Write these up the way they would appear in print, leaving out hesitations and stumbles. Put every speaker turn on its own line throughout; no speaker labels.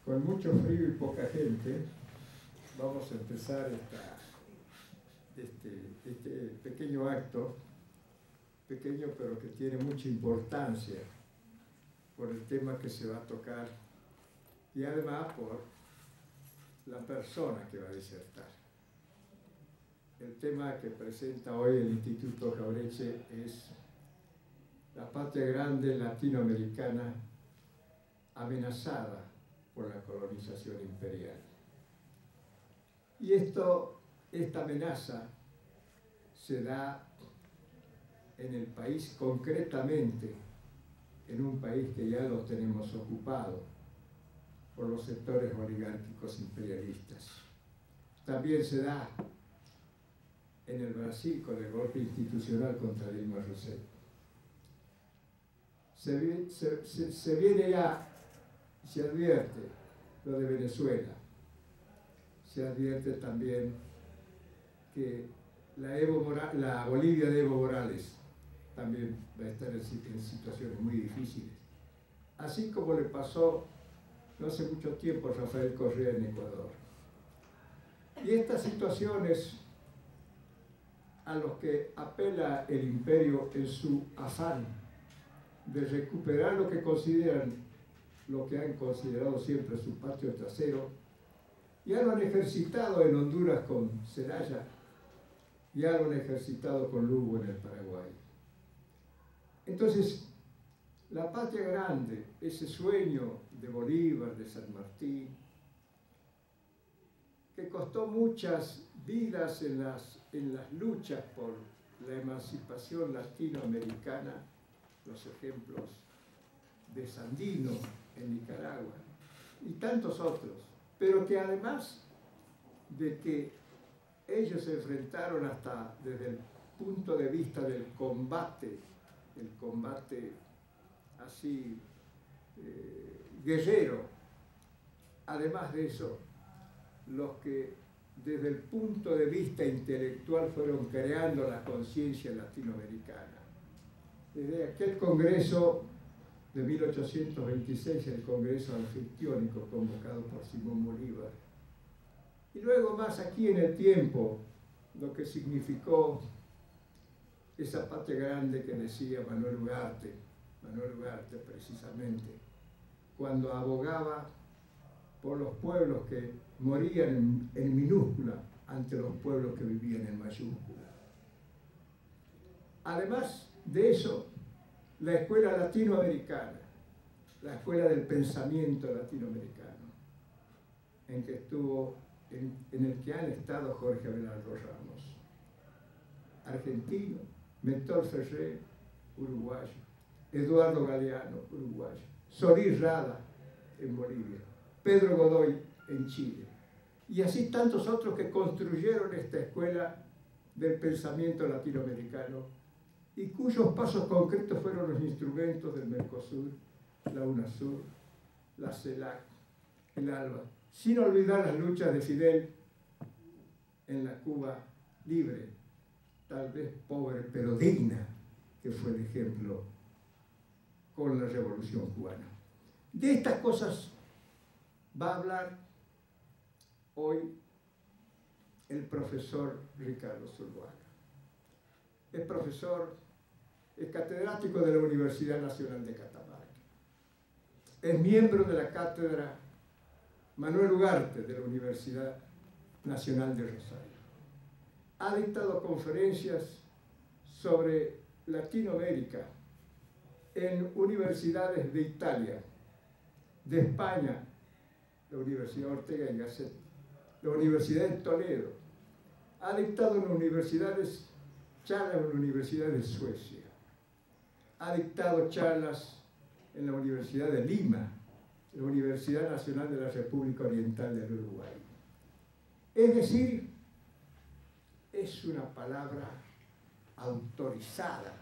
Con mucho frío y poca gente, vamos a empezar este pequeño acto, pequeño pero que tiene mucha importancia por el tema que se va a tocar y además por la persona que va a disertar. El tema que presenta hoy el Instituto Jauretche es la patria grande latinoamericana amenazada por la colonización imperial. Y esta amenaza se da en el país, concretamente en un país que ya lo tenemos ocupado por los sectores oligárquicos imperialistas. También se da en el Brasil con el golpe institucional contra Dilma Rousseff. Se viene ya, se advierte lo de Venezuela, se advierte también que la Bolivia de Evo Morales también va a estar en situaciones muy difíciles, así como le pasó no hace mucho tiempo a Rafael Correa en Ecuador. Y estas situaciones a los que apela el imperio en su afán de recuperar lo que consideran, lo que han considerado siempre su patio trasero, ya lo han ejercitado en Honduras con Zelaya, ya lo han ejercitado con Lugo en el Paraguay. Entonces, la patria grande, ese sueño de Bolívar, de San Martín, que costó muchas vidas en las luchas por la emancipación latinoamericana, los ejemplos de Sandino en Nicaragua y tantos otros, pero que además de que ellos se enfrentaron hasta desde el punto de vista del combate, el combate así guerrero, además de eso, los que desde el punto de vista intelectual fueron creando la conciencia latinoamericana. Desde aquel congreso de 1826, el congreso anfictiónico convocado por Simón Bolívar, y luego más aquí en el tiempo, lo que significó esa patria grande que decía Manuel Ugarte precisamente, cuando abogaba por los pueblos que morían en minúscula ante los pueblos que vivían en mayúscula. Además de eso, la escuela latinoamericana, la escuela del pensamiento latinoamericano, en el que han estado Jorge Abelardo Ramos, argentino, Mentor Ferré, uruguayo, Eduardo Galeano, uruguayo, Solís Rada, en Bolivia, Pedro Godoy, en Chile, y así tantos otros que construyeron esta escuela del pensamiento latinoamericano y cuyos pasos concretos fueron los instrumentos del Mercosur, la UNASUR, la CELAC, el ALBA, sin olvidar las luchas de Fidel en la Cuba libre, tal vez pobre pero digna, que fue el ejemplo con la Revolución Cubana. De estas cosas va a hablar hoy el profesor Ricardo Zuluaga. Es profesor, es catedrático de la Universidad Nacional de Catamarca. Es miembro de la cátedra Manuel Ugarte de la Universidad Nacional de Rosario. Ha dictado conferencias sobre Latinoamérica en universidades de Italia, de España, la Universidad Ortega y Gasset, la Universidad de Toledo. Ha dictado en charlas en la Universidad de Suecia. Ha dictado charlas en la Universidad de Lima, la Universidad Nacional de la República Oriental del Uruguay. Es decir, es una palabra autorizada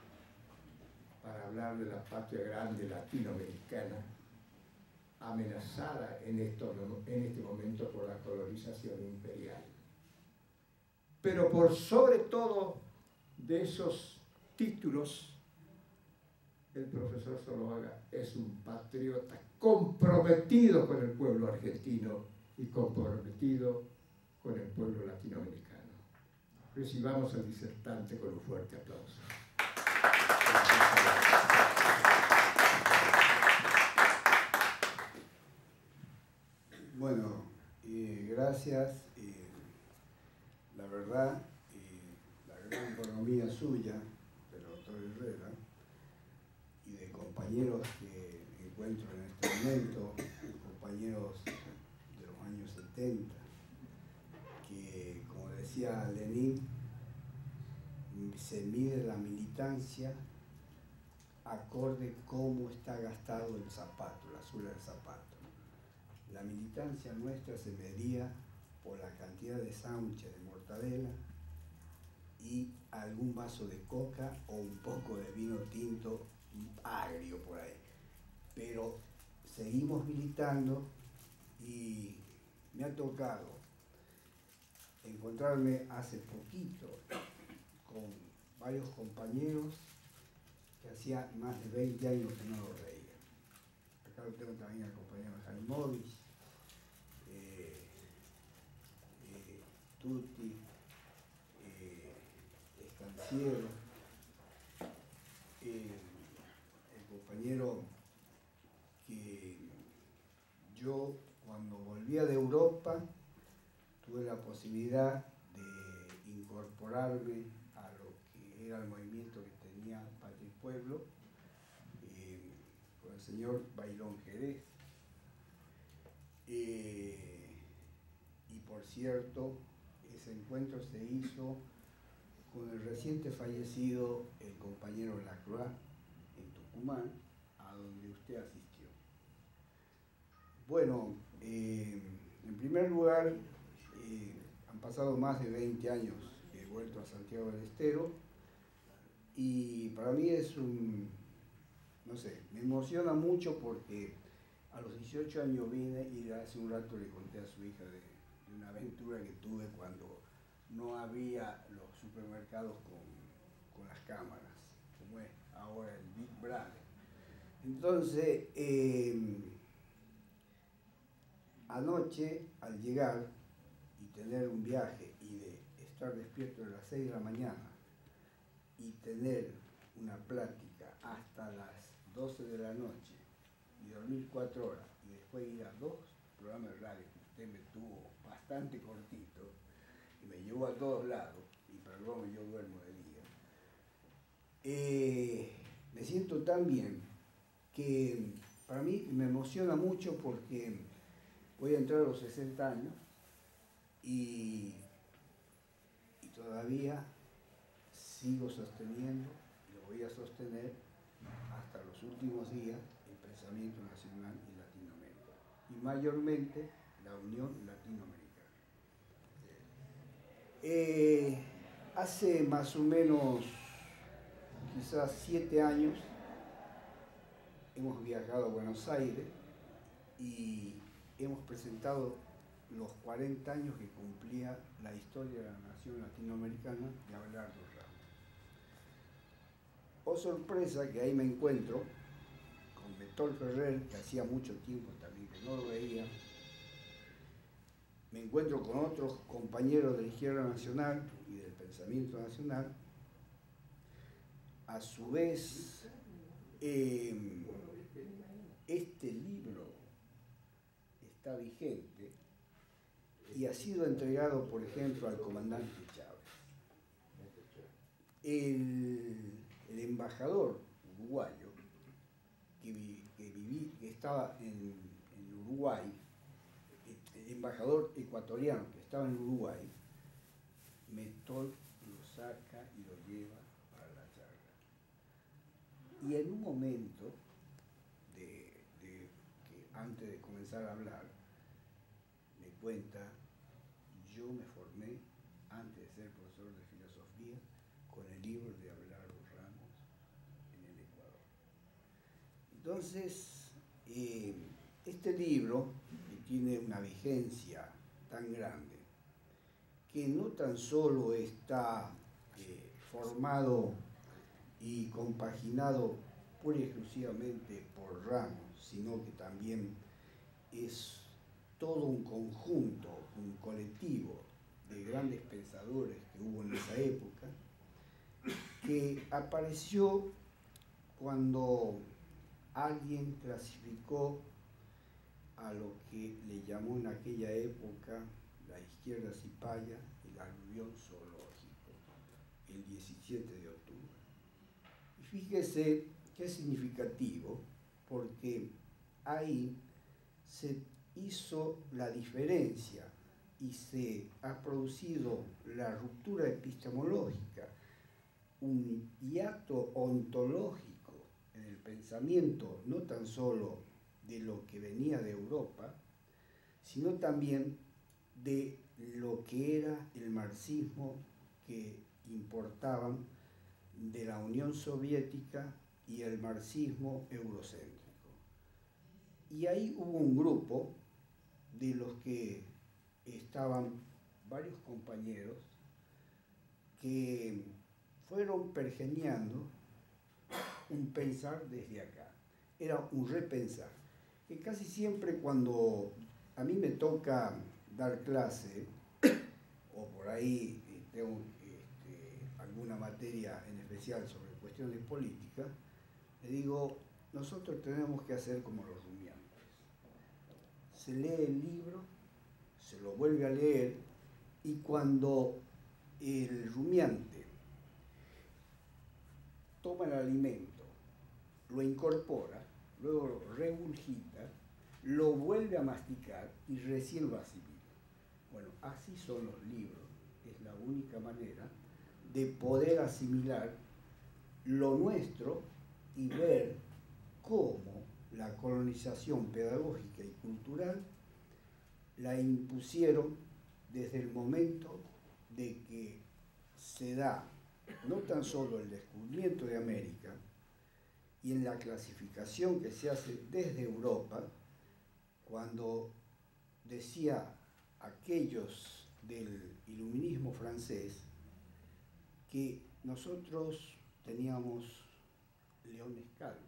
para hablar de la patria grande latinoamericana, amenazada en este momento por la colonización imperial. Pero por sobre todo de esos títulos el profesor Zuluaga es un patriota comprometido con el pueblo argentino y comprometido con el pueblo latinoamericano. Recibamos al disertante con un fuerte aplauso.
Bueno, gracias. La verdad, la gran economía suya, del doctor Herrera, y de compañeros que encuentro en este momento, compañeros de los años 70, que, como decía Lenin, se mide la militancia acorde cómo está gastado el zapato, la suela del zapato. La militancia nuestra se medía por la cantidad de sándwiches de mortadela y algún vaso de coca o un poco de vino tinto agrio por ahí. Pero seguimos militando y me ha tocado encontrarme hace poquito con varios compañeros que hacía más de 20 años que no los veía. Acá lo tengo también al compañero Jaimovich, Tutti, Estanciero, el compañero que yo cuando volvía de Europa tuve la posibilidad de incorporarme a lo que era el movimiento que tenía Patria y Pueblo, con el señor Bailón Jerez. Y por cierto, ese encuentro se hizo con el reciente fallecido el compañero Lacroix en Tucumán, a donde usted asistió. Bueno, en primer lugar, han pasado más de 20 años que he vuelto a Santiago del Estero y para mí es no sé, me emociona mucho porque a los 18 años vine y hace un rato le conté a su hija de una aventura que tuve cuando no había los supermercados con las cámaras, como es ahora el Big Brother. Entonces, anoche al llegar y tener un viaje y de estar despierto de las 6 de la mañana y tener una plática hasta las 12 de la noche y dormir 4 horas y después ir a 2 programas de radio que usted me tuvo bastante cortito y me llevó a todos lados, y perdón, yo duermo de día, me siento tan bien que para mí me emociona mucho porque voy a entrar a los 60 años y todavía sigo sosteniendo, y lo voy a sostener hasta los últimos días, el pensamiento nacional y Latinoamérica, y mayormente la Unión Latinoamericana. Hace más o menos, quizás 7 años, hemos viajado a Buenos Aires y hemos presentado los 40 años que cumplía la historia de la nación latinoamericana de Abelardo Ramos. Oh sorpresa que ahí me encuentro con Bettol Ferrer, que hacía mucho tiempo también que no lo veía. Me encuentro con otros compañeros de la izquierda nacional y del pensamiento nacional. A su vez, este libro está vigente y ha sido entregado, por ejemplo, al comandante Chávez. El embajador uruguayo que estaba en Uruguay, el embajador ecuatoriano que estaba en Uruguay, Bettol lo saca y lo lleva para la charla. Y en un momento, que antes de comenzar a hablar, me cuenta, yo me formé, antes de ser profesor de filosofía, con el libro de Abelardo Ramos en el Ecuador. Entonces, este libro, que tiene una vigencia tan grande, que no tan solo está formado y compaginado pura y exclusivamente por ramos, sino que también es todo un conjunto, un colectivo de grandes pensadores que hubo en esa época, que apareció cuando alguien clasificó a lo que le llamó en aquella época la izquierda cipaya el aluvión zoológico, el 17 de octubre. Y fíjese qué significativo, porque ahí se hizo la diferencia y se ha producido la ruptura epistemológica, un hiato ontológico en el pensamiento, no tan solo de lo que venía de Europa, sino también de lo que era el marxismo que importaban de la Unión Soviética y el marxismo eurocéntrico. Y ahí hubo un grupo de los que estaban varios compañeros que fueron pergeñando un pensar desde acá. Era un repensar, que casi siempre cuando a mí me toca dar clase, o por ahí tengo alguna materia en especial sobre cuestiones políticas, le digo, nosotros tenemos que hacer como los rumiantes. Se lee el libro, se lo vuelve a leer, y cuando el rumiante toma el alimento, lo incorpora, luego lo regurgita, lo vuelve a masticar y recién lo asimila. Bueno, así son los libros. Es la única manera de poder asimilar lo nuestro y ver cómo la colonización pedagógica y cultural la impusieron desde el momento de que se da no tan solo el descubrimiento de América y en la clasificación que se hace desde Europa, cuando decía aquellos del iluminismo francés que nosotros teníamos leones calvos,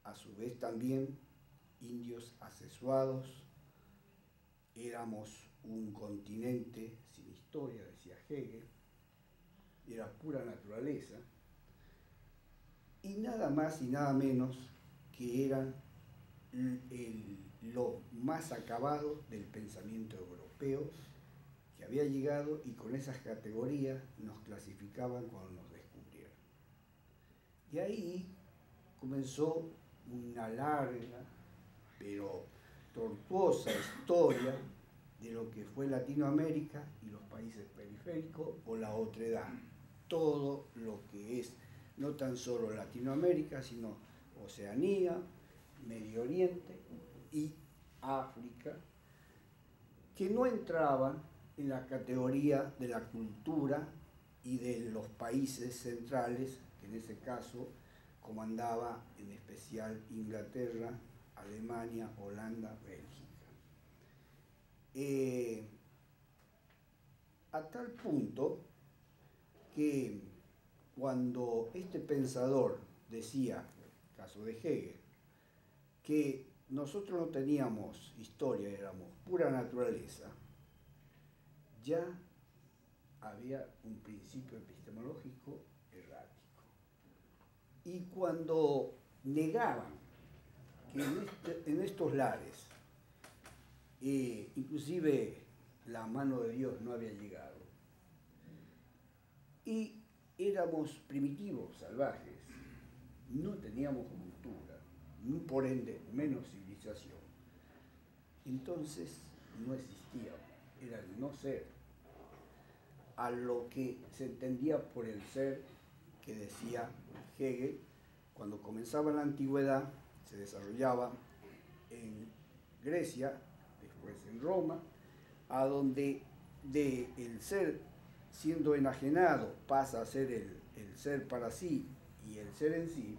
a su vez también indios asexuados, éramos un continente sin historia, decía Hegel, era pura naturaleza, y nada más y nada menos que eran lo más acabado del pensamiento europeo que había llegado, y con esas categorías nos clasificaban cuando nos descubrieron. Y ahí comenzó una larga pero tortuosa historia de lo que fue Latinoamérica y los países periféricos, o la otredad, todo lo que es no tan solo Latinoamérica, sino Oceanía, Medio Oriente y África, que no entraban en la categoría de la cultura y de los países centrales, que en ese caso comandaba en especial Inglaterra, Alemania, Holanda, Bélgica. A tal punto que cuando este pensador decía, caso de Hegel, que nosotros no teníamos historia, éramos pura naturaleza, ya había un principio epistemológico errático. Y cuando negaban que en estos lares, inclusive la mano de Dios no había llegado, y éramos primitivos, salvajes, no teníamos cultura, por ende menos civilización, entonces no existía, era el no ser, a lo que se entendía por el ser que decía Hegel. Cuando comenzaba la antigüedad, se desarrollaba en Grecia, después en Roma, a donde el ser siendo enajenado pasa a ser el ser para sí y el ser en sí,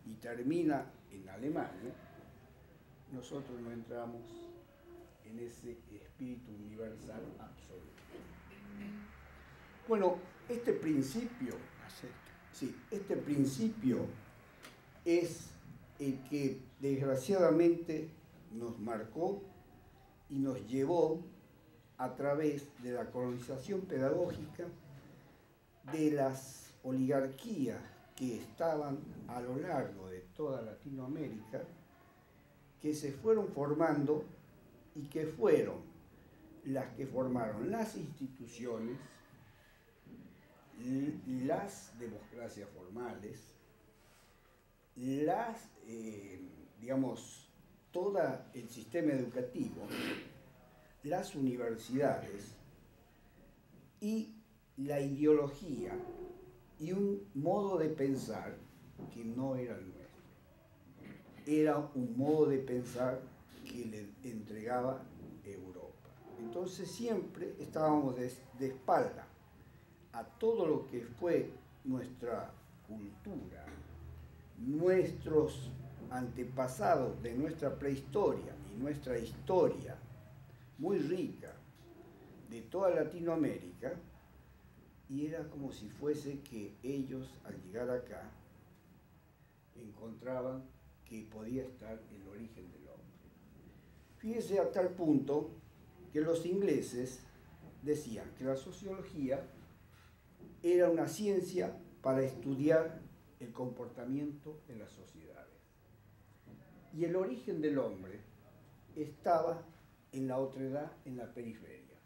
y termina en Alemania. Nosotros no entramos en ese espíritu universal absoluto. Bueno, este principio es el que desgraciadamente nos marcó y nos llevó a través de la colonización pedagógica de las oligarquías que estaban a lo largo de toda Latinoamérica, que se fueron formando y que fueron las que formaron las instituciones, las democracias formales, todo el sistema educativo, las universidades y la ideología y un modo de pensar que no era el nuestro. Era un modo de pensar que le entregaba Europa. Entonces siempre estábamos de espalda a todo lo que fue nuestra cultura, nuestros antepasados de nuestra prehistoria y nuestra historia muy rica de toda Latinoamérica, y era como si fuese que ellos al llegar acá encontraban que podía estar el origen del hombre. Fíjese a tal punto que los ingleses decían que la sociología era una ciencia para estudiar el comportamiento de las sociedades. Y el origen del hombre estaba en la otredad, en la periferia.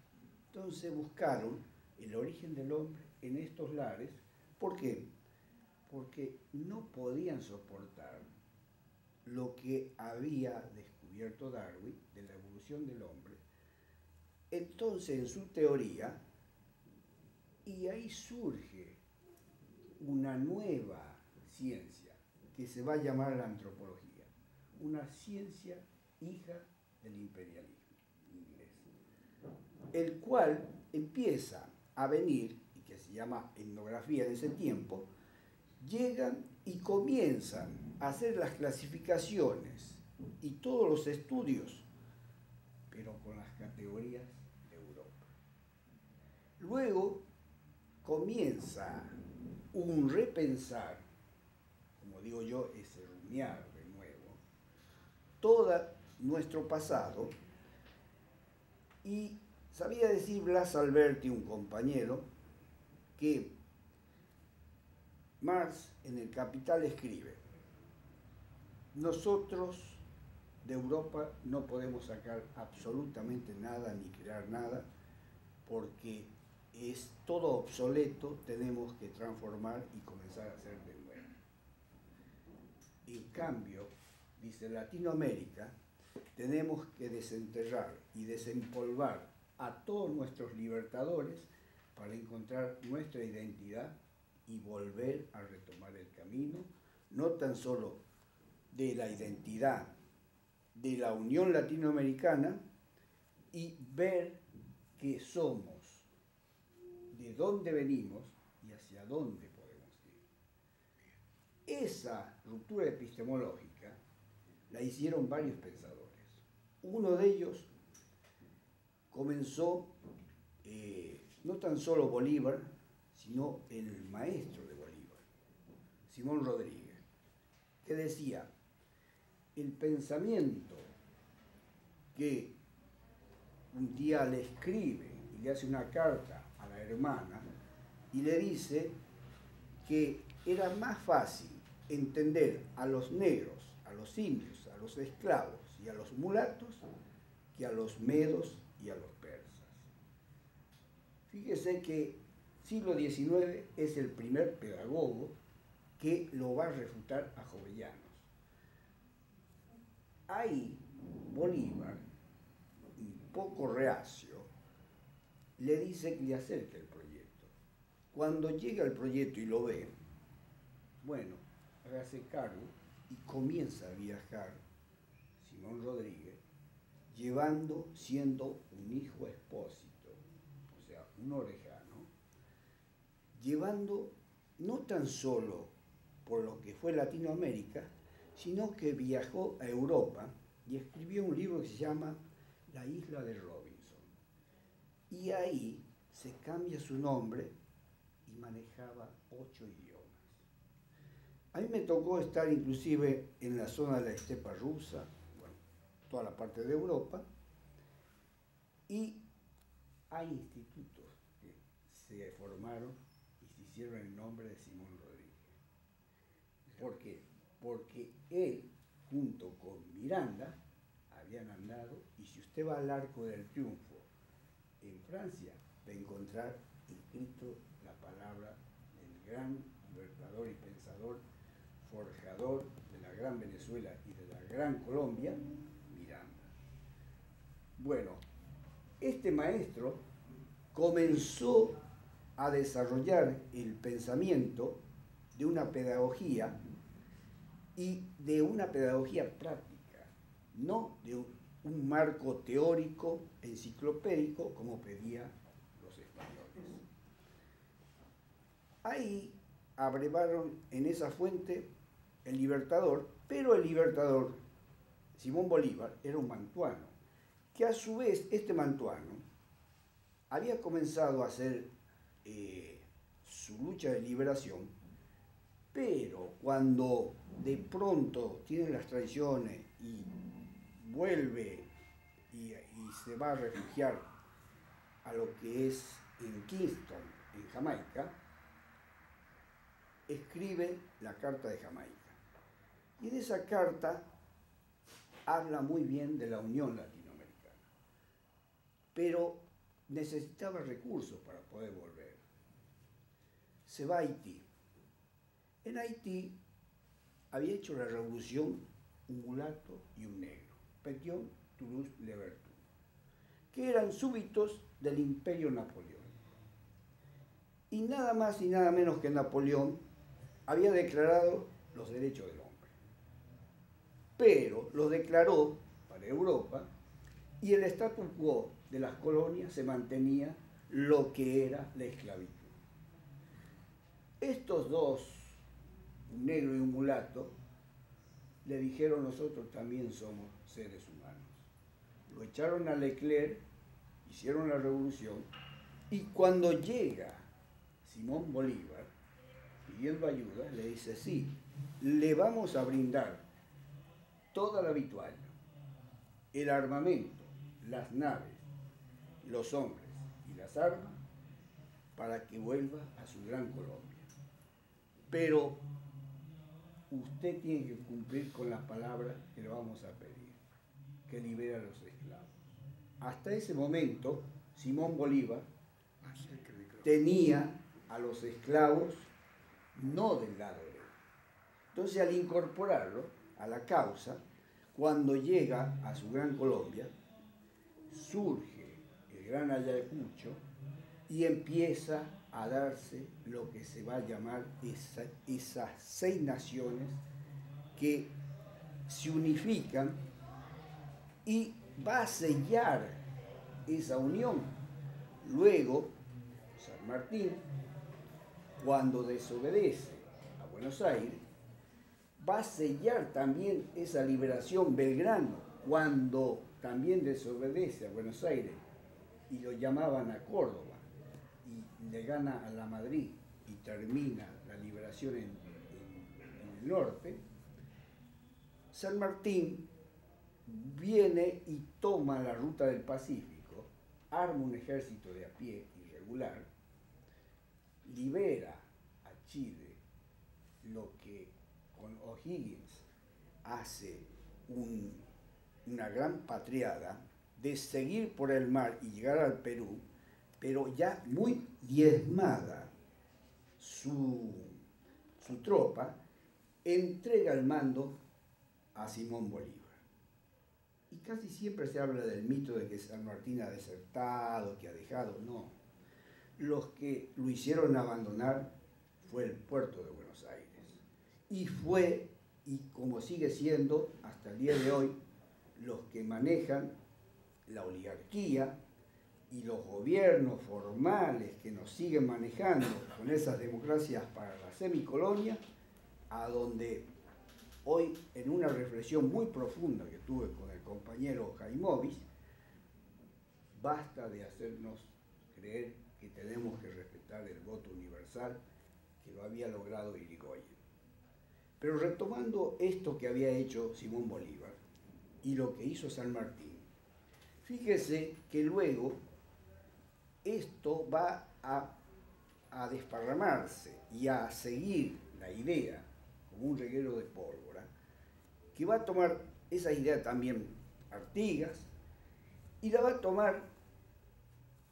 Entonces buscaron el origen del hombre en estos lares. ¿Por qué? Porque no podían soportar lo que había descubierto Darwin de la evolución del hombre. Entonces, en su teoría, y ahí surge una nueva ciencia que se va a llamar la antropología, una ciencia hija del imperialismo inglés, el cual empieza a venir, y que se llama etnografía en ese tiempo, llegan y comienzan a hacer las clasificaciones y todos los estudios, pero con las categorías de Europa. Luego comienza un repensar, como digo yo, ese rumiar de nuevo, todo nuestro pasado. Y sabía decir Blas Alberti, un compañero, que Marx en El Capital escribe: nosotros de Europa no podemos sacar absolutamente nada ni crear nada porque es todo obsoleto, tenemos que transformar y comenzar a hacer de nuevo. En cambio, dice, Latinoamérica, tenemos que desenterrar y desempolvar a todos nuestros libertadores para encontrar nuestra identidad y volver a retomar el camino, no tan solo de la identidad de la Unión Latinoamericana, y ver que somos, de dónde venimos y hacia dónde podemos ir. Esa ruptura epistemológica la hicieron varios pensadores. Uno de ellos comenzó no tan solo Bolívar, sino el maestro de Bolívar, Simón Rodríguez, que decía: el pensamiento que un día le escribe y le hace una carta a la hermana y le dice que era más fácil entender a los negros, a los indios, a los esclavos y a los mulatos que a los medos y a los persas. Fíjese que siglo XIX es el primer pedagogo que lo va a refutar a Jovellanos. Ahí Bolívar, un poco reacio, le dice que le acerque el proyecto. Cuando llega el proyecto y lo ve, bueno, hágase cargo y comienza a viajar Simón Rodríguez, siendo un hijo expósito, o sea, un orejano, llevando no tan solo por lo que fue Latinoamérica, sino que viajó a Europa y escribió un libro que se llama La isla de Robinson. Y ahí se cambia su nombre y manejaba 8 idiomas. A mí me tocó estar inclusive en la zona de la estepa rusa, bueno, toda la parte de Europa, y hay institutos que se formaron y se hicieron el nombre de Simón Rodríguez. ¿Por qué? Porque él, junto con Miranda, habían andado, y si usted va al Arco del Triunfo en Francia, va a encontrar escrito la palabra del gran libertador y pensador, forjador de la gran Venezuela y de la gran Colombia, Miranda. Bueno, este maestro comenzó a desarrollar el pensamiento de una pedagogía y de una pedagogía práctica, no de un marco teórico enciclopédico como pedían los españoles. Ahí abrevaron en esa fuente el Libertador, pero el Libertador, Simón Bolívar, era un mantuano, que a su vez este mantuano había comenzado a hacer su lucha de liberación, pero cuando de pronto tiene las traiciones y vuelve y se va a refugiar a lo que es en Kingston, en Jamaica, escribe la Carta de Jamaica. Y en esa carta habla muy bien de la Unión Latinoamericana, pero necesitaba recursos para poder volver. Se va a Haití. En Haití había hecho la revolución un mulato y un negro, Pétion, Toulouse, Louverture, que eran súbditos del Imperio Napoleón. Y nada más y nada menos que Napoleón había declarado los derechos del hombre. Pero los declaró para Europa y el status quo de las colonias se mantenía lo que era la esclavitud. Estos dos, un negro y un mulato, le dijeron: nosotros también somos seres humanos. Lo echaron a Leclerc, hicieron la revolución, y cuando llega Simón Bolívar pidiendo ayuda, le dice: sí, le vamos a brindar toda la vitualla, el armamento, las naves, los hombres y las armas para que vuelva a su gran Colombia. Pero usted tiene que cumplir con la palabra que le vamos a pedir, que libere a los esclavos. Hasta ese momento, Simón Bolívar tenía a los esclavos no del lado de él. Entonces, al incorporarlo a la causa, cuando llega a su gran Colombia, surge el gran Ayacucho y empieza a darse lo que se va a llamar esas 6 naciones que se unifican, y va a sellar esa unión. Luego, San Martín, cuando desobedece a Buenos Aires, va a sellar también esa liberación. Belgrano, cuando también desobedece a Buenos Aires y lo llamaban a Córdoba y le gana a la Madrid y termina la liberación en el norte, San Martín viene y toma la ruta del Pacífico, arma un ejército de a pie irregular, libera a Chile, lo que con O'Higgins hace una gran patriada de seguir por el mar y llegar al Perú, pero ya muy diezmada su tropa, entrega el mando a Simón Bolívar. Y casi siempre se habla del mito de que San Martín ha desertado, que ha dejado. No. Los que lo hicieron abandonar fue el puerto de Buenos Aires. Y fue, y como sigue siendo hasta el día de hoy, los que manejan la oligarquía y los gobiernos formales que nos siguen manejando con esas democracias para la semicolonia, a donde hoy, en una reflexión muy profunda que tuve con el compañero Jaimovic, basta de hacernos creer que tenemos que respetar el voto universal que lo había logrado Irigoyen. Pero retomando esto que había hecho Simón Bolívar y lo que hizo San Martín, fíjese que luego esto va a desparramarse y a seguir la idea como un reguero de pólvora, que va a tomar esa idea también Artigas y la va a tomar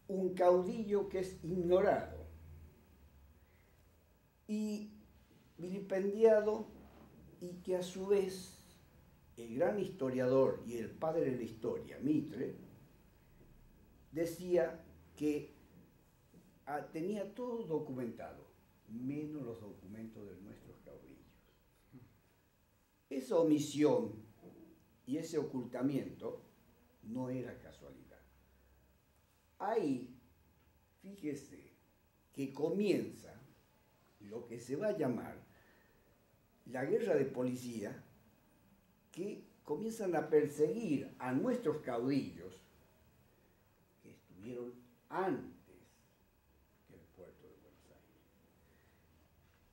un caudillo que es ignorado y vilipendiado, y que a su vez el gran historiador y el padre de la historia, Mitre, decía que tenía todo documentado, menos los documentos de nuestros caudillos. Esa omisión y ese ocultamiento no era casualidad. Ahí, fíjese que comienza lo que se va a llamar la guerra de policía, que comienzan a perseguir a nuestros caudillos que estuvieron antes que el puerto de Buenos Aires.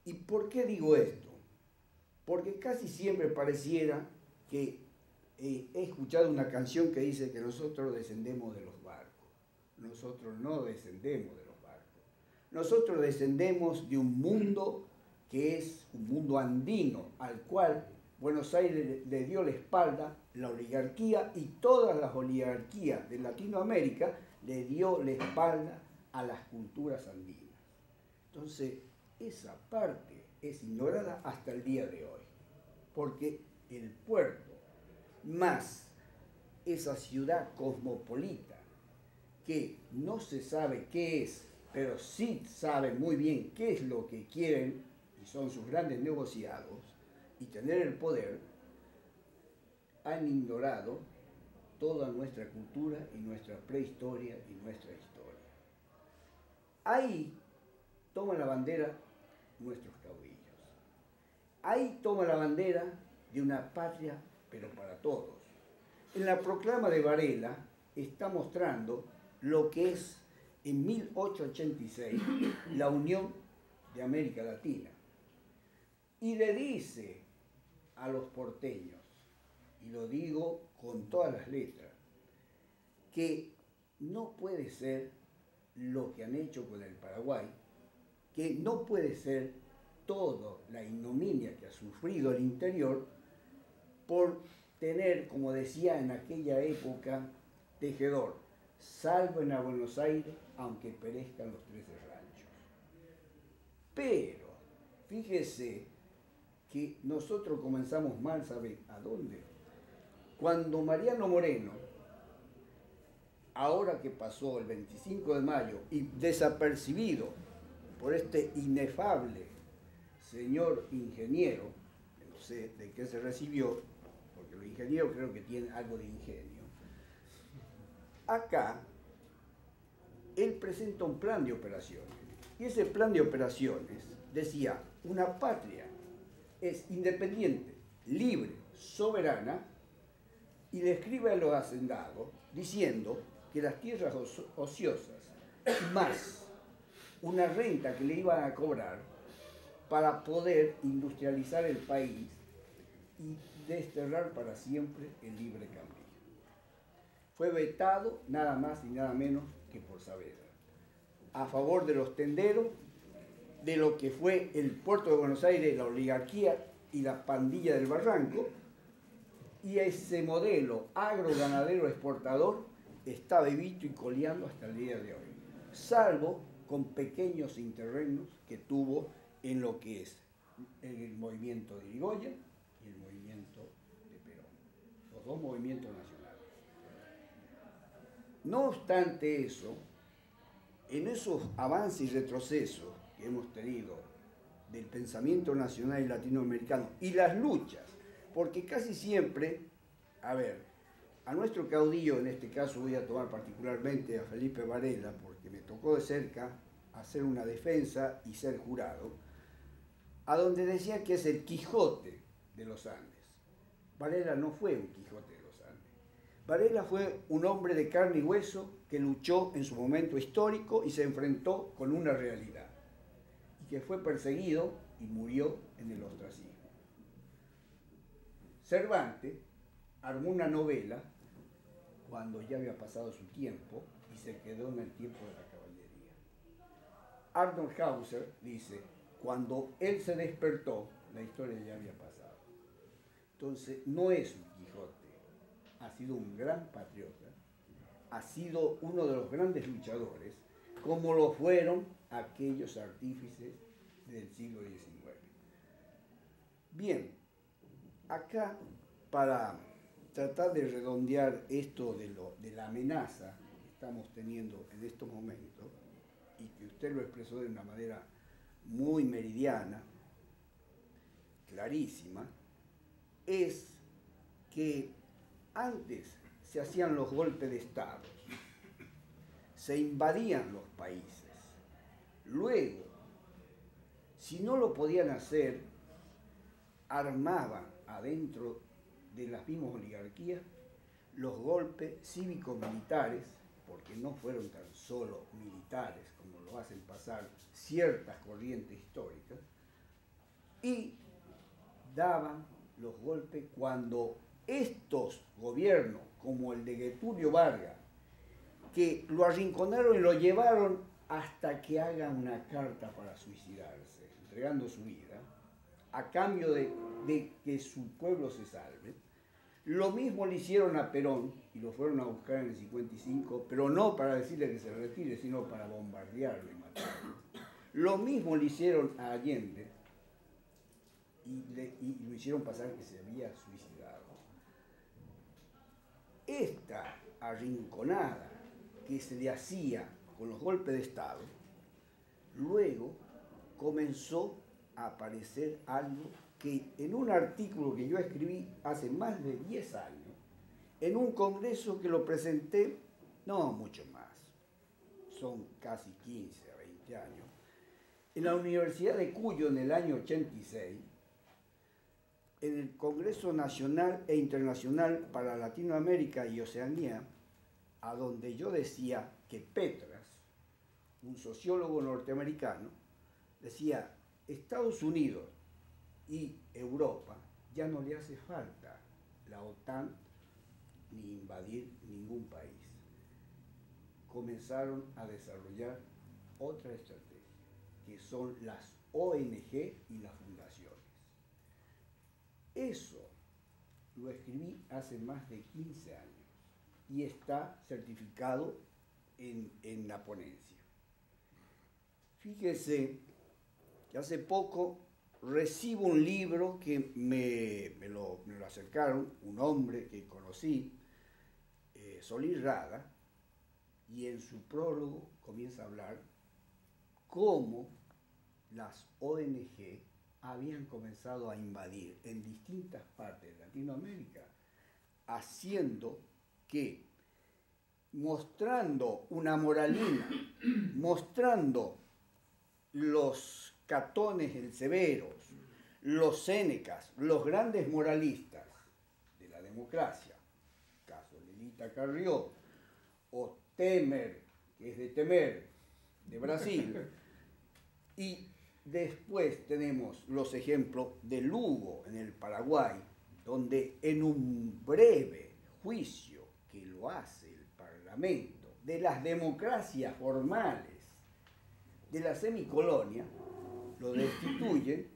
¿Y por qué digo esto? Porque casi siempre pareciera que he escuchado una canción que dice que nosotros descendemos de los barcos. Nosotros no descendemos de los barcos. Nosotros descendemos de un mundo que es un mundo andino, al cual Buenos Aires le dio la espalda, la oligarquía, y todas las oligarquías de Latinoamérica le dio la espalda a las culturas andinas. Entonces, esa parte es ignorada hasta el día de hoy, porque el puerto, más esa ciudad cosmopolita, que no se sabe qué es, pero sí sabe muy bien qué es lo que quieren, y son sus grandes negociados, y tener el poder, han ignorado toda nuestra cultura y nuestra prehistoria y nuestra historia. Ahí toman la bandera nuestros caudillos. Ahí toman la bandera de una patria, pero para todos. En la proclama de Varela está mostrando lo que es en 1886 la Unión de América Latina. Y le dice a los porteños, y lo digo con todas las letras, que no puede ser lo que han hecho con el Paraguay, que no puede ser toda la ignominia que ha sufrido el interior por tener, como decía en aquella época Tejedor, salven a Buenos Aires aunque perezcan los 13 ranchos. Pero, fíjese que nosotros comenzamos mal, ¿sabe a dónde? Cuando Mariano Moreno, ahora que pasó el 25 de mayo y desapercibido por este inefable señor ingeniero, que no sé de qué se recibió, porque los ingenieros creo que tienen algo de ingenio, acá él presenta un plan de operaciones, y ese plan de operaciones decía, una patria es independiente, libre, soberana, y le escribe a los hacendados diciendo que las tierras ociosas, más una renta que le iban a cobrar para poder industrializar el país y desterrar para siempre el libre cambio. Fue vetado nada más y nada menos que por Saavedra, a favor de los tenderos, de lo que fue el puerto de Buenos Aires, la oligarquía y la pandilla del Barranco, y ese modelo agroganadero exportador está vivito y coleando hasta el día de hoy, salvo con pequeños interregnos que tuvo en lo que es el movimiento de Irigoyen y el movimiento de Perón, los dos movimientos nacionales. No obstante eso, en esos avances y retrocesos que hemos tenido del pensamiento nacional y latinoamericano y las luchas, porque casi siempre, a nuestro caudillo, en este caso voy a tomar particularmente a Felipe Varela, porque me tocó de cerca hacer una defensa y ser jurado, a donde decía que es el Quijote de los Andes. Varela no fue un Quijote de los Andes. Varela fue un hombre de carne y hueso que luchó en su momento histórico y se enfrentó con una realidad, y que fue perseguido y murió en el ostracismo. Cervantes armó una novela cuando ya había pasado su tiempo y se quedó en el tiempo de la caballería. Arnold Hauser dice, cuando él se despertó, la historia ya había pasado. Entonces, no es un Quijote, ha sido un gran patriota, ha sido uno de los grandes luchadores, como lo fueron aquellos artífices del siglo XIX. Bien, acá, para tratar de redondear esto de la amenaza que estamos teniendo en estos momentos, y que usted lo expresó de una manera muy meridiana, clarísima, es que antes se hacían los golpes de Estado, se invadían los países. Luego, si no lo podían hacer, armaban adentro de las mismas oligarquías los golpes cívico-militares, porque no fueron tan solo militares como lo hacen pasar ciertas corrientes históricas, y daban los golpes cuando estos gobiernos, como el de Getúlio Vargas, que lo arrinconaron y lo llevaron hasta que haga una carta para suicidarse, entregando su vida, a cambio de que su pueblo se salve. Lo mismo le hicieron a Perón, y lo fueron a buscar en el 55, pero no para decirle que se retire, sino para bombardearlo y matarlo. Lo mismo le hicieron a Allende, y lo hicieron pasar que se había suicidado. Esta arrinconada que se le hacía con los golpes de Estado, luego comenzó a aparecer algo que en un artículo que yo escribí hace más de 10 años, en un congreso que lo presenté, no mucho más, son casi 15 a 20 años, en la Universidad de Cuyo en el año 86, en el Congreso Nacional e Internacional para Latinoamérica y Oceanía, a donde yo decía que Petras, un sociólogo norteamericano, decía, Estados Unidos y Europa ya no le hace falta la OTAN ni invadir ningún país. Comenzaron a desarrollar otra estrategia, que son las ONG y las fundaciones. Eso lo escribí hace más de 15 años y está certificado en la ponencia. Fíjese que hace poco recibo un libro que me lo acercaron, un hombre que conocí, Solís Rada, y en su prólogo comienza a hablar cómo las ONG habían comenzado a invadir en distintas partes de Latinoamérica, haciendo que, mostrando una moralina, mostrando los Catones el Severos, los Sénecas, los grandes moralistas de la democracia, caso Lelita Carrió, o Temer, que es de Temer, de Brasil, y después tenemos los ejemplos de Lugo en el Paraguay, donde en un breve juicio que lo hace el Parlamento de las democracias formales de la semicolonia, lo destituyen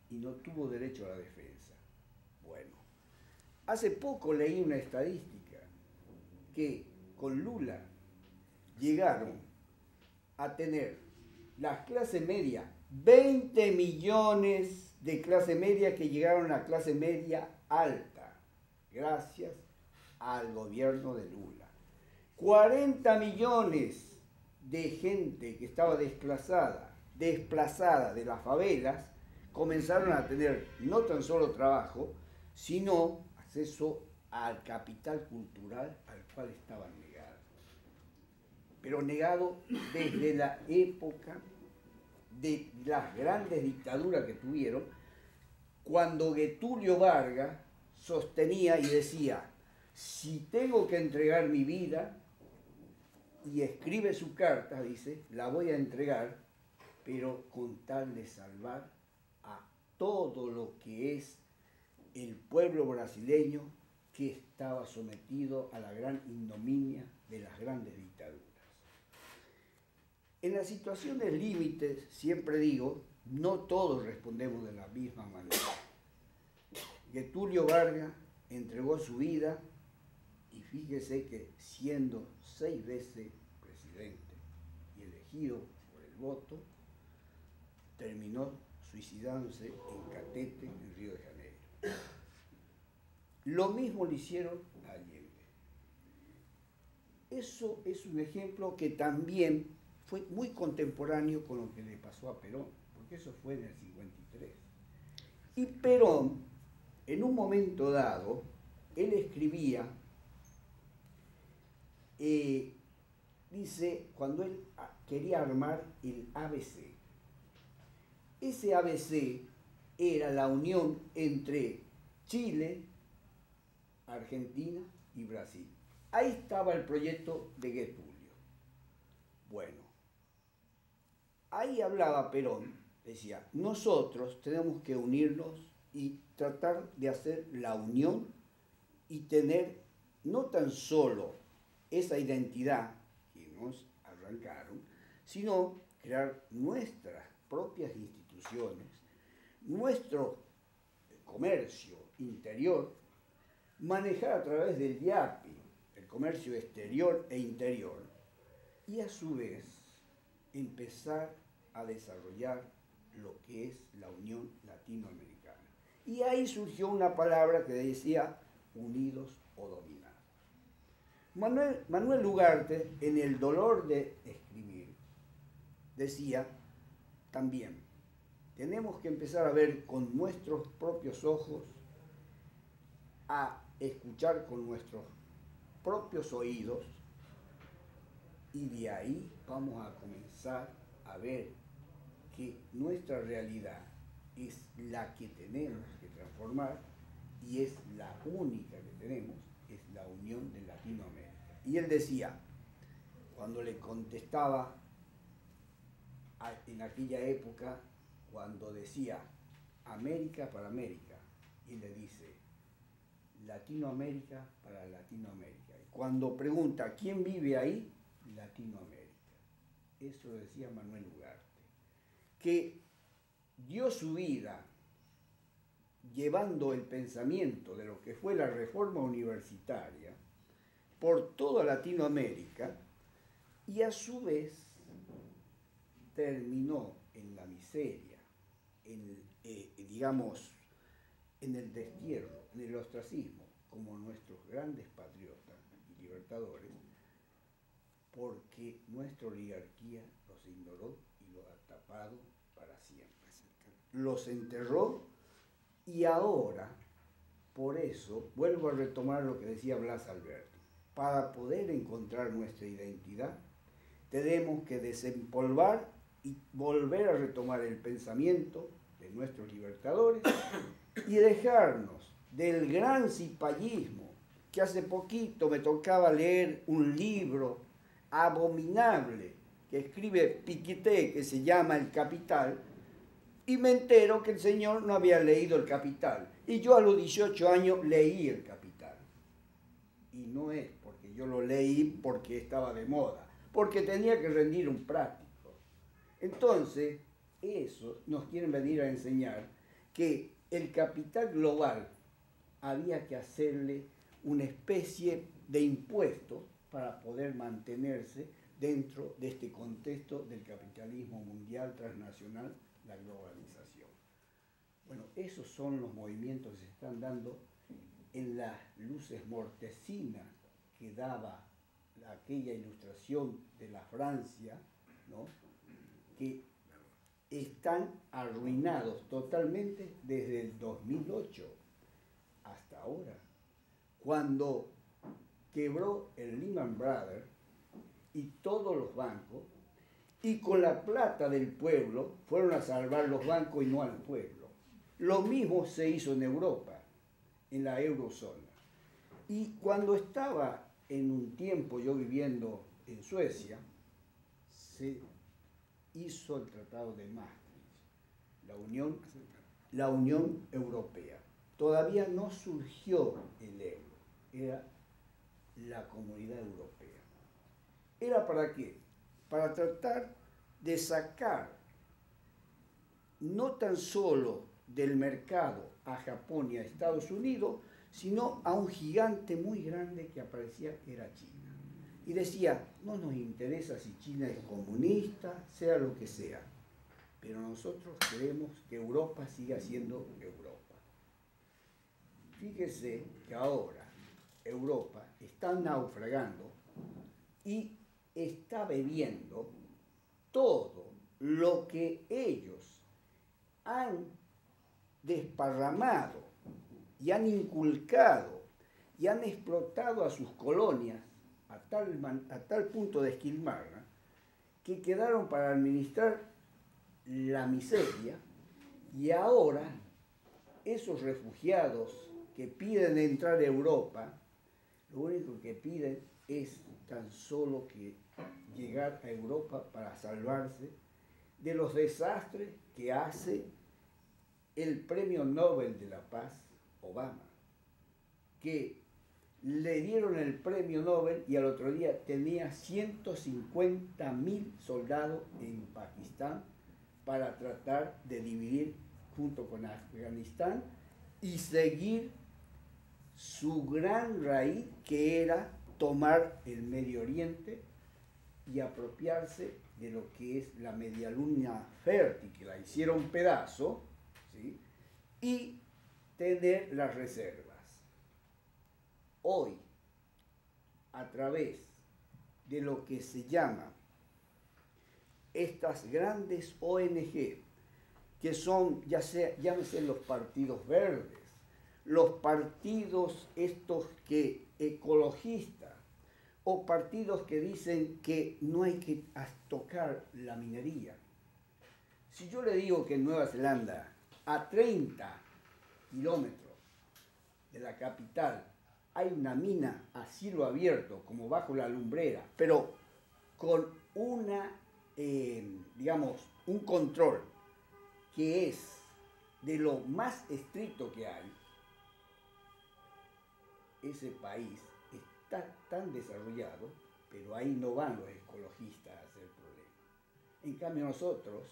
y no tuvo derecho a la defensa. Bueno, hace poco leí una estadística que con Lula llegaron a tener la clase media, 20 millones de clase media que llegaron a clase media alta, gracias al gobierno de Lula. 40 millones de gente que estaba desplazada de las favelas, comenzaron a tener no tan solo trabajo, sino acceso al capital cultural al cual estaban negados. Pero negados desde la época de las grandes dictaduras que tuvieron, cuando Getúlio Vargas sostenía y decía, si tengo que entregar mi vida, y escribe su carta, dice, la voy a entregar, pero con tal de salvar a todo lo que es el pueblo brasileño que estaba sometido a la gran ignominia de las grandes dictaduras. En las situaciones límites, siempre digo, no todos respondemos de la misma manera. Getúlio Vargas entregó su vida y fíjese que siendo 6 veces presidente y elegido por el voto, terminó suicidándose en Catete, en Río de Janeiro. Lo mismo le hicieron a Allende. Eso es un ejemplo que también fue muy contemporáneo con lo que le pasó a Perón, porque eso fue en el 53. Y Perón, en un momento dado, él escribía, dice, cuando él quería armar el ABC. Ese ABC era la unión entre Chile, Argentina y Brasil. Ahí estaba el proyecto de Getúlio. Bueno, ahí hablaba Perón, decía, nosotros tenemos que unirnos y tratar de hacer la unión y tener no tan solo esa identidad que nos arrancaron, sino crear nuestras propias instituciones, nuestro comercio interior, manejar a través del IAPI el comercio exterior e interior y a su vez empezar a desarrollar lo que es la Unión Latinoamericana. Y ahí surgió una palabra que decía unidos o dominados. Manuel Ugarte, en El dolor de escribir, decía también, tenemos que empezar a ver con nuestros propios ojos, a escuchar con nuestros propios oídos, y de ahí vamos a comenzar a ver que nuestra realidad es la que tenemos que transformar y es la única que tenemos, es la unión de Latinoamérica. Y él decía, cuando le contestaba en aquella época, cuando decía América para América, y le dice Latinoamérica para Latinoamérica. Y cuando pregunta ¿quién vive ahí? Latinoamérica. Eso lo decía Manuel Ugarte, que dio su vida llevando el pensamiento de lo que fue la reforma universitaria por toda Latinoamérica y a su vez terminó en la miseria, digamos, en el destierro, en el ostracismo, como nuestros grandes patriotas y libertadores, porque nuestra oligarquía los ignoró y los ha tapado para siempre. Los enterró y ahora, por eso, vuelvo a retomar lo que decía Blas Alberti, para poder encontrar nuestra identidad, tenemos que desempolvar y volver a retomar el pensamiento de nuestros libertadores y dejarnos del gran cipallismo, que hace poquito me tocaba leer un libro abominable que escribe Piketty, que se llama El Capital, y me entero que el señor no había leído El Capital. Y yo a los 18 años leí El Capital. Y no es porque yo lo leí porque estaba de moda, porque tenía que rendir un práctico. Entonces, eso nos quieren venir a enseñar que el capital global había que hacerle una especie de impuesto para poder mantenerse dentro de este contexto del capitalismo mundial transnacional, la globalización. Bueno, esos son los movimientos que se están dando en las luces mortecinas que daba aquella ilustración de la Francia, ¿no?, que están arruinados totalmente desde el 2008 hasta ahora, cuando quebró el Lehman Brothers y todos los bancos, y con la plata del pueblo fueron a salvar los bancos y no al pueblo. Lo mismo se hizo en Europa, en la eurozona. Y cuando estaba en un tiempo yo viviendo en Suecia, se hizo el Tratado de Maastricht, la Unión Europea. todavía no surgió el euro, era la Comunidad Europea. ¿Era para qué? Para tratar de sacar no tan solo del mercado a Japón y a Estados Unidos, sino a un gigante muy grande que aparecía, que era China. Y decía, no nos interesa si China es comunista, sea lo que sea, pero nosotros queremos que Europa siga siendo Europa. Fíjese que ahora Europa está naufragando y está bebiendo todo lo que ellos han desparramado y han inculcado y han explotado a sus colonias a tal punto de esquilmarla que quedaron para administrar la miseria, y ahora esos refugiados que piden entrar a Europa, lo único que piden es tan solo que llegar a Europa para salvarse de los desastres que hace el Premio Nobel de la Paz, Obama, que le dieron el Premio Nobel y al otro día tenía 150.000 soldados en Pakistán para tratar de dividir junto con Afganistán y seguir su gran raíz, que era tomar el Medio Oriente y apropiarse de lo que es la media luna fértil, que la hicieron pedazo, ¿sí? Y tener las reservas. Hoy, a través de lo que se llama estas grandes ONG, que son, llámese los partidos verdes, los partidos estos que ecologistas, o partidos que dicen que no hay que tocar la minería. Si yo le digo que en Nueva Zelanda, a 30 kilómetros de la capital, hay una mina a cielo abierto, como bajo la lumbrera, pero con digamos, un control que es de lo más estricto que hay, ese país está tan desarrollado, pero ahí no van los ecologistas a hacer problema. En cambio nosotros,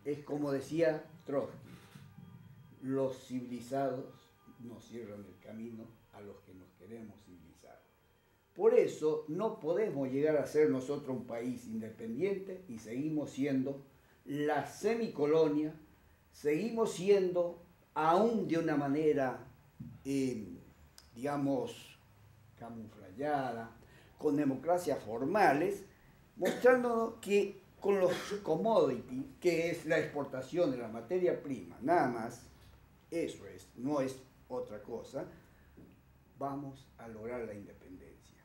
es como decía Trotsky, los civilizados nos cierran el camino a los que nos queremos civilizar. Por eso no podemos llegar a ser nosotros un país independiente y seguimos siendo la semicolonia, seguimos siendo, aún de una manera, digamos, camuflada, con democracias formales, mostrándonos que con los commodities, que es la exportación de la materia prima, nada más, eso es, no es otra cosa, vamos a lograr la independencia.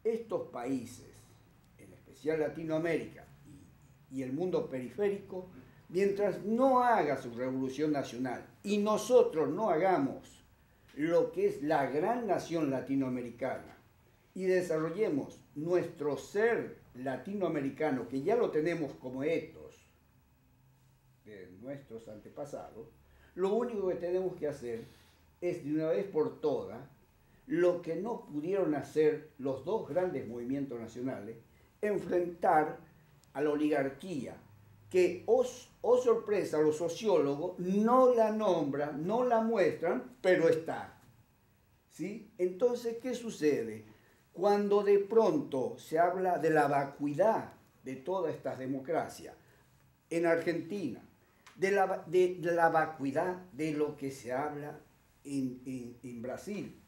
Estos países, en especial Latinoamérica y el mundo periférico, mientras no haga su revolución nacional y nosotros no hagamos lo que es la gran nación latinoamericana y desarrollemos nuestro ser latinoamericano, que ya lo tenemos como etos de nuestros antepasados, lo único que tenemos que hacer es de una vez por todas lo que no pudieron hacer los dos grandes movimientos nacionales, enfrentar a la oligarquía, que, oh sorpresa, los sociólogos no la nombran, no la muestran, pero está. ¿Sí? Entonces, ¿qué sucede? Cuando de pronto se habla de la vacuidad de todas estas democracias, en Argentina, de la vacuidad de lo que se habla en Brasil,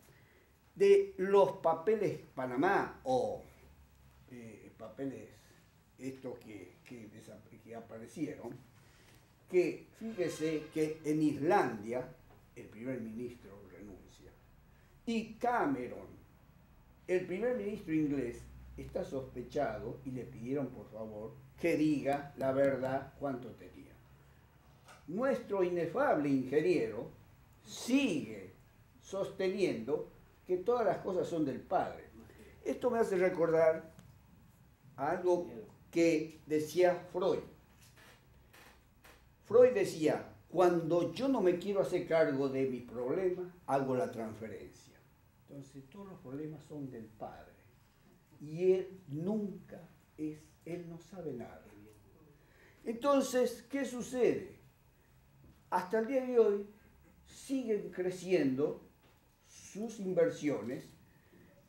de los papeles Panamá o papeles estos que aparecieron, que fíjese que en Islandia el primer ministro renuncia y Cameron, el primer ministro inglés, está sospechado y le pidieron por favor que diga la verdad cuánto tenía. Nuestro inefable ingeniero sigue sosteniendo que todas las cosas son del padre. Esto me hace recordar a algo que decía Freud. Freud decía,
Cuando yo no me quiero hacer cargo de mis problemas, hago la transferencia. Entonces todos los problemas son del padre. Y él él no sabe nada. Entonces, ¿qué sucede? Hasta el día de hoy siguen creciendo sus inversiones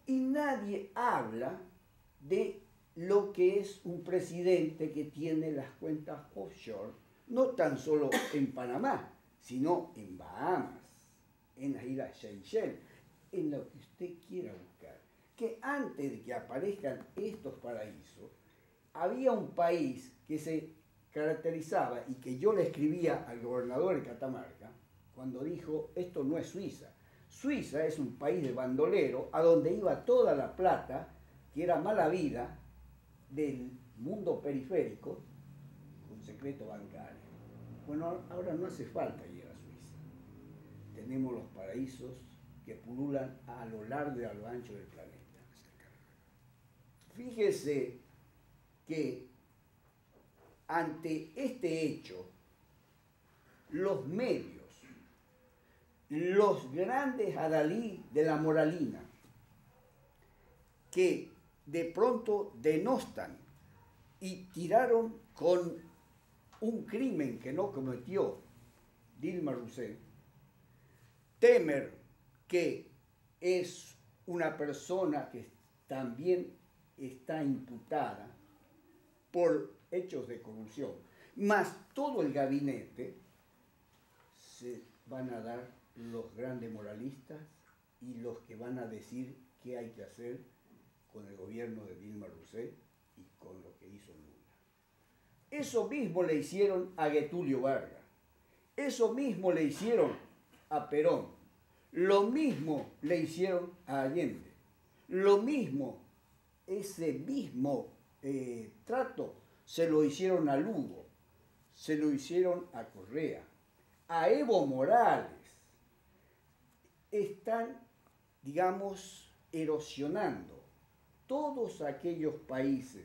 y nadie habla de lo que es un presidente que tiene las cuentas offshore, no tan solo en Panamá, sino en Bahamas, en las Islas Seychelles, en lo que usted quiera buscar. Que antes de que aparezcan estos paraísos, había un país que se caracterizaba y que yo le escribía al gobernador de Catamarca cuando dijo, esto no es Suiza. Suiza es un país de bandolero a donde iba toda la plata, que era mala vida, del mundo periférico, con secreto bancario. Bueno, ahora no hace falta ir a Suiza. Tenemos los paraísos que pululan a lo largo y a lo ancho del planeta. Fíjese que ante este hecho, los medios, los grandes adalí de la moralina, que de pronto denostan y tiraron con un crimen que no cometió Dilma Rousseff, Temer, que es una persona que también está imputada por hechos de corrupción, más todo el gabinete, se van a dar los grandes moralistas y los que van a decir qué hay que hacer con el gobierno de Dilma Rousseff y con lo que hizo Lula. Eso mismo le hicieron a Getúlio Vargas, eso mismo le hicieron a Perón, lo mismo le hicieron a Allende, lo mismo, ese mismo trato se lo hicieron a Lugo, se lo hicieron a Correa, a Evo Morales. Están, digamos, erosionando todos aquellos países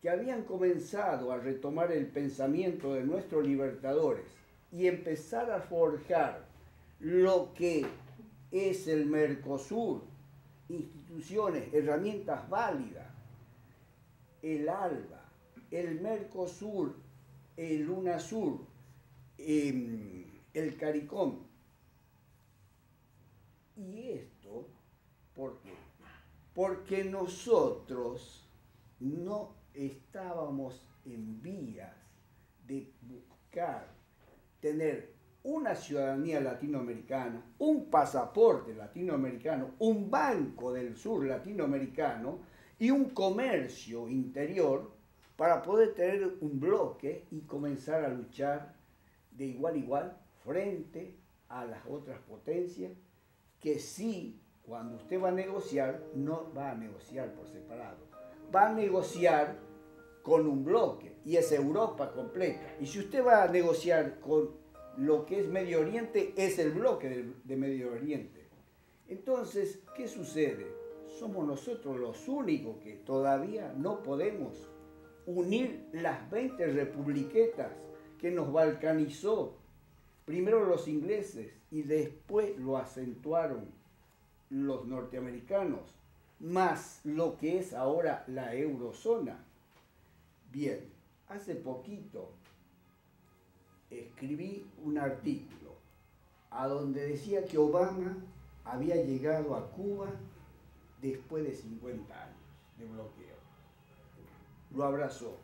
que habían comenzado a retomar el pensamiento de nuestros libertadores y empezar a forjar lo que es el Mercosur, instituciones, herramientas válidas, el ALBA, el Mercosur, el UNASUR, el CARICOM. Y esto, ¿por qué? Porque nosotros no estábamos en vías de buscar tener una ciudadanía latinoamericana, un pasaporte latinoamericano, un banco del sur latinoamericano y un comercio interior para poder tener un bloque y comenzar a luchar de igual a igual frente a las otras potencias que sí, cuando usted va a negociar, no va a negociar por separado, va a negociar con un bloque y es Europa completa. Y si usted va a negociar con lo que es Medio Oriente, es el bloque de Medio Oriente. Entonces, ¿qué sucede? Somos nosotros los únicos que todavía no podemos unir las 20 republiquetas que nos balcanizó primero los ingleses y después lo acentuaron los norteamericanos, más lo que es ahora la eurozona. Bien, hace poquito escribí un artículo a donde decía que Obama había llegado a Cuba después de 50 años de bloqueo. Lo abrazó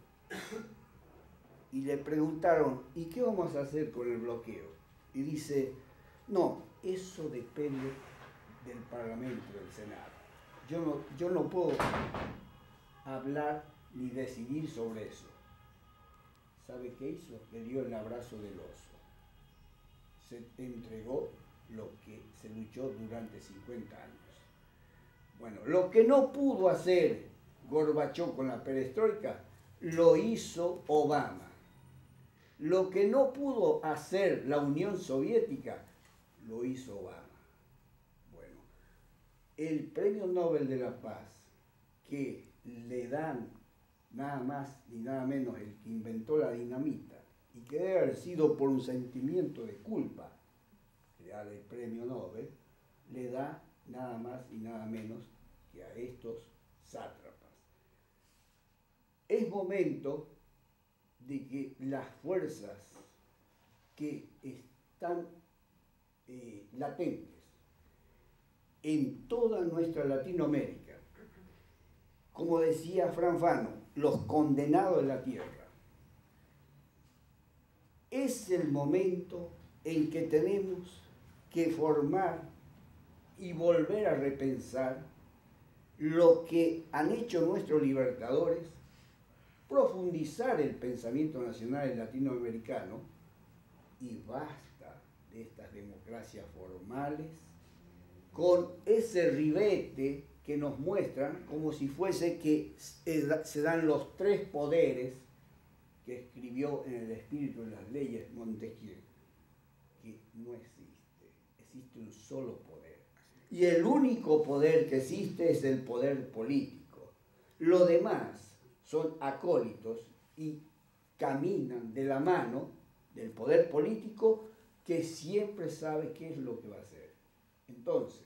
y le preguntaron, ¿y qué vamos a hacer con el bloqueo? Y dice, no, eso depende del Parlamento, del Senado. Yo no puedo hablar ni decidir sobre eso. ¿Sabe qué hizo? Le dio el abrazo del oso. Se entregó lo que se luchó durante 50 años. Bueno, lo que no pudo hacer Gorbachov con la perestroika, lo hizo Obama. Lo que no pudo hacer la Unión Soviética, lo hizo Obama. Bueno, el Premio Nobel de la Paz que le dan nada más ni nada menos el que inventó la dinamita y que debe haber sido por un sentimiento de culpa, le da el premio Nobel, le da nada más y nada menos que a estos sátrapas. Es momento de que las fuerzas que están latentes en toda nuestra Latinoamérica, como decía Fran Fano, los condenados de la tierra, es el momento en que tenemos que formar y volver a repensar lo que han hecho nuestros libertadores, profundizar el pensamiento nacional latinoamericano y basta de estas democracias formales con ese ribete que nos muestran como si fuese que se dan los tres poderes que escribió en El espíritu de las leyes Montesquieu, que no existe, existe un solo poder. Y el único poder que existe es el poder político. Lo demás son acólitos y caminan de la mano del poder político que siempre sabe qué es lo que va a hacer. Entonces,